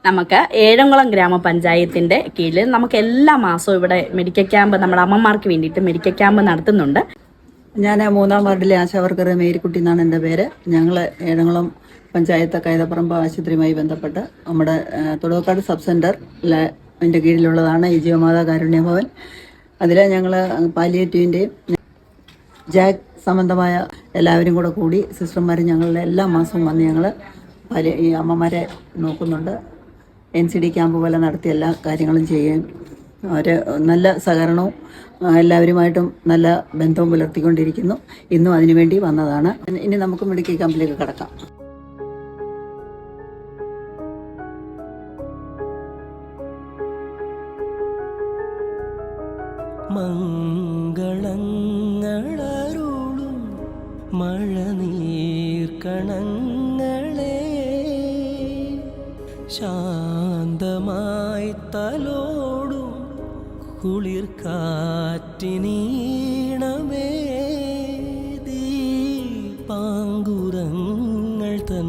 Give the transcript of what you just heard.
നമുക്ക് ഏഴംകുളം ഗ്രാമപഞ്ചായത്തിൻ്റെ കീഴിൽ നമുക്ക് എല്ലാ മാസവും ഇവിടെ മെഡിക്കൽ ക്യാമ്പ് നമ്മുടെ അമ്മമാർക്ക് വേണ്ടിയിട്ട് മെഡിക്കൽ ക്യാമ്പ് നടത്തുന്നുണ്ട്. ഞാൻ 3-ാം വാർഡിലെ ആശാവർക്കർ മേരിക്കുട്ടി എന്നാണ് എൻ്റെ പേര്. ഞങ്ങൾ ഏഴംകുളം പഞ്ചായത്ത് കൈതപ്പറമ്പ് ആശുപത്രിയുമായി ബന്ധപ്പെട്ട് നമ്മുടെ തൊടുവക്കാട് സബ് സെൻറ്ററിലെ അതിൻ്റെ കീഴിലുള്ളതാണ് ഈ ജീവമാതാ കാരുണ്യ ഭവൻ. അതിൽ ഞങ്ങൾ പാലിയേറ്റീവിൻ്റെയും ജാഗ് സംബന്ധമായ എല്ലാവരും കൂടി സിസ്റ്റർമാർ ഞങ്ങളുടെ എല്ലാ മാസവും വന്ന് ഞങ്ങൾ ഈ അമ്മമാരെ നോക്കുന്നുണ്ട്. NCD ക്യാമ്പ് പോലെ നടത്തി എല്ലാ കാര്യങ്ങളും ചെയ്യുകയും അവർ നല്ല സഹകരണവും എല്ലാവരുമായിട്ടും നല്ല ബന്ധവും പുലർത്തിക്കൊണ്ടിരിക്കുന്നു. ഇന്നും അതിനുവേണ്ടി വന്നതാണ്. ഇനി നമുക്ക് മെഡിക്കൽ ക്യാമ്പിലേക്ക് കടക്കാം. മംഗളങ്ങളരുളും മഴനീർക്കണങ്ങളെ ശാന്തമായി തലോടും കുളിർ കാറ്റിനീണമേ ദീപാങ്കുരങ്ങൾ തൻ